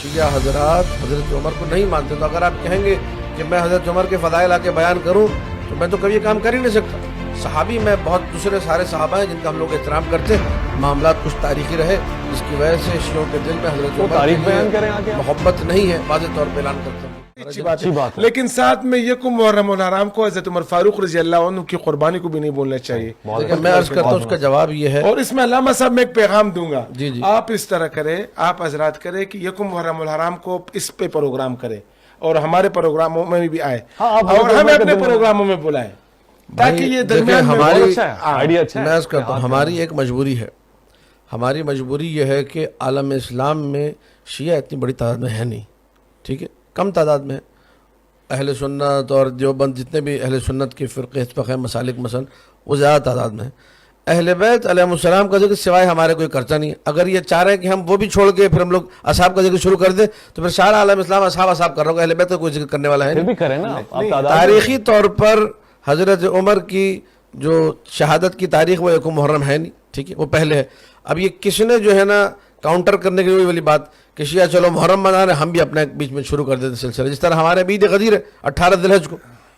شیعہ حضرات حضرت عمر کو نہیں مانتے، تو اگر آپ کہیں گے کہ میں حضرت عمر کے فضائل آ کے بیان کروں تو میں تو کبھی یہ کام کر ہی نہیں سکتا۔ صحابی میں بہت دوسرے سارے صحابہ ہیں جن کا ہم لوگ احترام کرتے ہیں، معاملات کچھ تاریخی رہے جس کی وجہ سے شیعوں کے دل میں حضرت عمر کی محبت نہیں ہے، واضح طور پہ اعلان کرتا ہوں۔ اچھی بات ہے، لیکن ساتھ میں یکم محرم الحرام کو حضرت عمر فاروق رضی اللہ عنہ کی قربانی کو بھی نہیں بولنا چاہیے۔ لیکن میں عرض کرتا ہوں اس کا جواب یہ ہے، اور اس میں علامہ صاحب میں ایک پیغام دوں گا، جی آپ اس طرح کریں، آپ حضرات کریں کہ یکم محرم الحرام کو اس پہ پروگرام کریں اور ہمارے پروگراموں میں بھی آئے اور ہمیں اپنے پروگراموں میں بلائیں تاکہ یہ درمیان میں ہماری میں عرض کرتا ہوں ہماری ایک مجبوری ہے، ہماری مجبوری یہ ہے کہ عالم اسلام میں شیعہ اتنی بڑی تعداد میں ہے نہیں، ٹھیک ہے، کم تعداد میں اہل سنت اور دیوبند جتنے بھی اہل سنت کے فرقے حزب ہیں، مسالک مثلا، وہ زیادہ تعداد میں ہیں۔ اہل بیت علیہ السلام کا ذکر سوائے ہمارے کوئی کرتا نہیں ہے۔ اگر یہ چاہ رہے ہیں کہ ہم وہ بھی چھوڑ کے پھر ہم لوگ اصحاب کا ذکر شروع کر دیں تو پھر سارا عالم اسلام اصحاب کر رہا ہوگا، اہل بیت کا کوئی ذکر کرنے والا ہے نہیں۔ تاریخی طور پر حضرت عمر کی جو شہادت کی تاریخ وہ یکم محرم ہے نہیں، ٹھیک ہے، وہ پہلے ہے۔ اب یہ کس نے جو ہے نا کاؤنٹر کرنے کی وہی والی بات کہ شیعہ چلو محرم منا رہے، ہم بھی اپنے بیچ میں شروع کر دیتے سلسلہ، جس طرح ہمارے عید غدیر ہے 18 ذی الحج کو،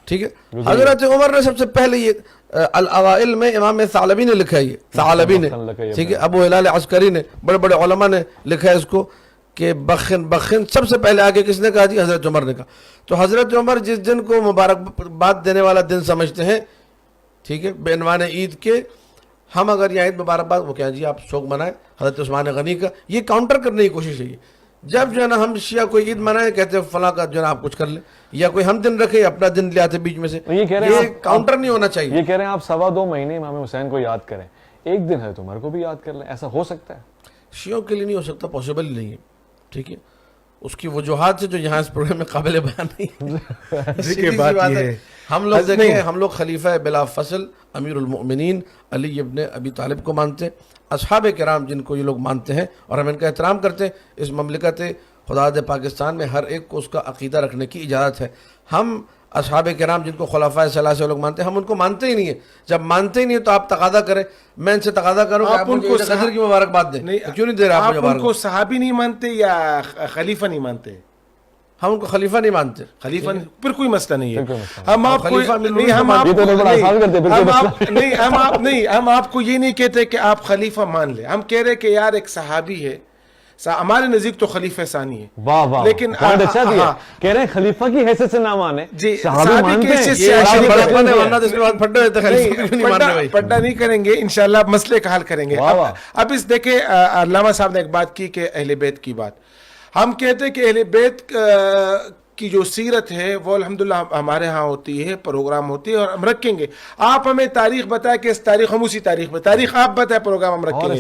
ٹھیک ہے۔ حضرت عمر نے سب سے پہلے یہ الاوائل میں امام ثعلبی نے لکھا ہے، یہ ثعلبی نے، ٹھیک ہے، ابو ہلال عسکری نے، بڑے بڑے علماء نے لکھا ہے اس کو کہ بخن سب سے پہلے آگے کس نے کہا جی؟ حضرت عمر نے کہا۔ تو حضرت عمر جس دن کو مبارکباد دینے والا دن سمجھتے ہیں، ٹھیک ہے، بے عنوان عید کے، ہم اگر یہ عید مبارکباد وہ کہیں جی آپ شوق منائیں حضرت عثمان غنی کا، یہ کاؤنٹر کرنے کی کوشش ہے۔ جب جو ہے نا ہم شیعہ کوئی عید منائیں کہتے ہیں فلاں کا جو ہے نا آپ کچھ کر لیں، یا کوئی ہم دن رکھے اپنا دن لے آتے بیچ میں سے، یہ کاؤنٹر نہیں ہونا چاہیے۔ یہ کہہ رہے ہیں آپ 2.25 مہینے امام حسین کو یاد کریں، ایک دن حضرت عمر کو بھی یاد کر لیں، ایسا ہو سکتا ہے؟ شیعوں کے لیے نہیں ہو سکتا، پاسبل ہی نہیں ہے، ٹھیک ہے، اس کی وجوہات سے جو یہاں اس پروگرام میں قابل بیان نہیں ہے۔ ہم لوگ دیکھیں، ہم لوگ خلیفہ بلا فصل امیر المؤمنین علی ابن ابی طالب کو مانتے ہیں، اصحاب کرام جن کو یہ لوگ مانتے ہیں اور ہم ان کا احترام کرتے ہیں۔ اس مملکت خدا دے پاکستان میں ہر ایک کو اس کا عقیدہ رکھنے کی اجازت ہے۔ ہم اصحاب کرام جن کو خلفائے ثلاثہ لوگ مانتے ہیں، ہم ان کو مانتے ہی نہیں ہیں۔ جب مانتے ہی نہیں تو آپ تقاضا کریں، میں ان سے تقاضا کروں کہ آپ ان کو صدر کی مبارکباد دیں، کیوں نہیں دے رہے آپ مجھے؟ آپ ان کو صحابی نہیں مانتے یا خلیفہ نہیں مانتے؟ ہم ان کو خلیفہ نہیں مانتے، خلیفہ پھر کوئی مسئلہ نہیں ہے۔ ہم آپ کو یہ نہیں کہتے کہ آپ خلیفہ مان لیں، ہم کہہ رہے کہ یار ایک صحابی ہے، ہمارے نزدیک تو خلیفہ ثانی ہے، واہ واہ، لیکن اچھا دیا، کہہ رہے ہیں خلیفہ کی حیثیت سے نہ مانے، صحابی کی حیثیت سے پڑھنا نہیں کریں گے، انشاءاللہ مسئلے کا حل کریں گے۔ اب اس دیکھیں علامہ صاحب نے ایک بات کی کہ اہل بیت کی بات، ہم کہتے ہیں کہ اہل بیت کی جو سیرت ہے وہ الحمدللہ ہمارے ہاں ہوتی ہے، پروگرام ہوتی ہے اور ہم رکھیں گے۔ آپ ہمیں تاریخ بتائیں کہ اس تاریخ ہم اسی تاریخ میں، تاریخ آپ بتائیں، پروگرام ہم رکھیں گے،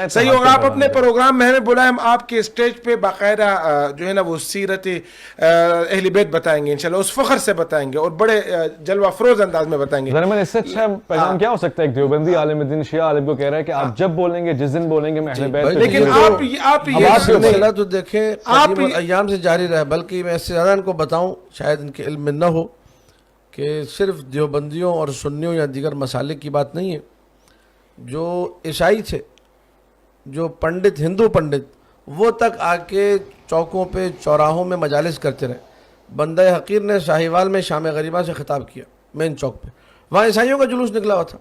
صحیح ہوگا۔ آپ اپنے پروگرام میں ہمیں بلائیں، ہم آپ کے اسٹیج پہ باقاعدہ جو ہے نا وہ سیرت اہل بیت بتائیں گے، انشاءاللہ اس فخر سے بتائیں گے اور بڑے جلوہ افروز انداز میں بتائیں گے۔ اس سے اچھا پیغام کیا ہو سکتا ہے؟ ایک دیوبندی عالم دین شیعہ عالم کو کہہ رہا ہے کہ آپ جب بولیں گے، جس دن بولیں گے میں اہل بیت، لیکن آپ یہ سلسلہ تو دیکھیں قدیم ایام سے جاری رہا، بلکہ میں اس سے زیادہ ان کو بتاؤں، شاید ان کے علم میں نہ ہو، کہ صرف دیوبندیوں اور سنیوں یا دیگر مسالک کی بات نہیں ہے۔ جو عیسائی تھے، جو پنڈت، ہندو پنڈت، وہ تک آ کے چوکوں پہ چوراہوں میں مجالس کرتے رہے۔ بندہ حقیر نے ساہیوال میں شام غریبہ سے خطاب کیا مین چوک پہ، وہاں عیسائیوں کا جلوس نکلا ہوا تھا،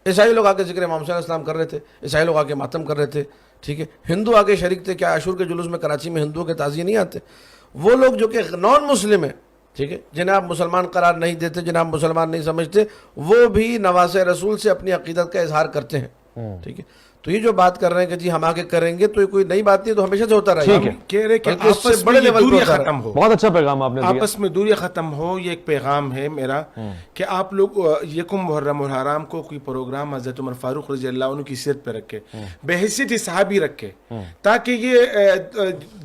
عیسائی لوگ آ کے ذکر امام حسین علیہ السلام کر رہے تھے، عیسائی لوگ آ کے ماتم کر رہے تھے، ٹھیک ہے، ہندو آ کے شریک تھے۔ کیا عاشور کے جلوس میں کراچی میں ہندوؤں کے تعزیے نہیں آتے؟ وہ لوگ جو کہ نان مسلم ہیں، ٹھیک ہے، جنہیں آپ مسلمان قرار نہیں دیتے، جنہیں آپ مسلمان نہیں سمجھتے، وہ بھی نواسے رسول سے اپنی عقیدت کا اظہار کرتے ہیں، ٹھیک ہے۔ تو یہ جو بات کر رہے ہیں کہ جی ہم آگے کریں گے، تو یہ کوئی نئی بات نہیں، تو ہمیشہ سے ہوتا رہا ہے، کہہ رہے کہ اس سے بڑے لیول پر ختم ہو۔ بہت اچھا پیغام آپ نے دیا، آپس میں دوریاں ختم ہو، یہ ایک پیغام ہے میرا کہ آپ لوگ یکم محرم الحرام کو کوئی پروگرام حضرت عمر فاروق رضی اللہ عنہ کی سیرت پہ رکھے، بحیثیت صحابی رکھے، تاکہ یہ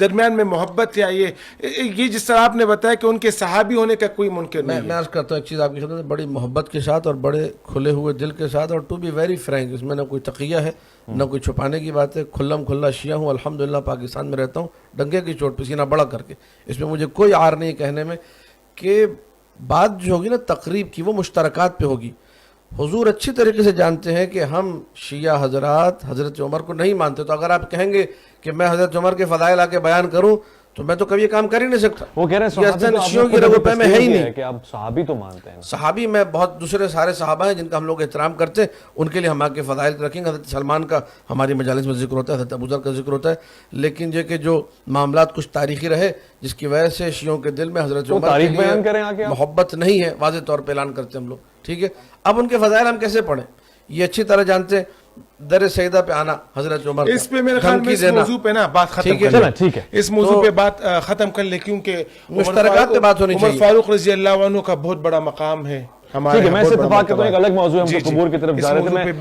درمیان میں محبت یا یہ جس طرح آپ نے بتایا کہ ان کے صحابی ہونے کا کوئی ممکن نہیں ہے۔ میں عرض کرتا ہوں ایک چیز آپ کی خدمت میں، بڑی محبت کے ساتھ اور بڑے کھلے ہوئے دل کے ساتھ، اور ٹو بی ویری فرینک، اس میں نہ کوئی تقیہ ہے نہ کوئی چھپانے کی بات ہے، کھلم کھلا شیعہ ہوں، الحمدللہ پاکستان میں رہتا ہوں ڈنگے کی چوٹ پہ سینہ بڑا کر کے، اس میں مجھے کوئی عار نہیں کہنے میں کہ بات جو ہوگی نا تقریب کی وہ مشترکات پہ ہوگی۔ حضور اچھی طریقے سے جانتے ہیں کہ ہم شیعہ حضرات حضرت عمر کو نہیں مانتے، تو اگر آپ کہیں گے کہ میں حضرت عمر کے فضائل آ کے بیان کروں تو میں تو کبھی یہ کام کر ہی نہیں سکتا. وہ کہہ رہے ہیں یہ اصلاً شیعوں کی رگوں پہ میں ہے ہی نہیں کہ آپ صحابی تو مانتے ہیں. صحابی میں بہت دوسرے سارے صحابہ ہیں جن کا ہم لوگ احترام کرتے ہیں, ان کے لیے ہم آگے فضائل رکھیں گے. حضرت سلمان کا ہماری مجالس میں ذکر ہوتا ہے, حضرت ابوذر کا ذکر ہوتا ہے, لیکن یہ کہ جو معاملات کچھ تاریخی رہے جس کی وجہ سے شیعوں کے دل میں حضرت عمر کے لیے محبت نہیں ہے, واضح طور پہ اعلان کرتے ہیں ہم لوگ. ٹھیک ہے, اب ان کے فضائل ہم کیسے پڑھیں, یہ اچھی طرح جانتے ہیں. در سیدہ پہ آنا حضرت عمر, اس پہ میرے خیال میں اس موضوع پہ نا بات ختم کر لیں. ٹھیک ہے, اس موضوع پہ بات ختم کر لیں, کیونکہ مشترکات پہ بات ہونی چاہیے. عمر فاروق رضی اللہ عنہ کا بہت بڑا مقام ہے ہمارے. ٹھیک ہے, میں اس اتفاق کرتا ہوں ایک الگ موضوع ہم تو قبور کی طرف جا رہے تھے. میں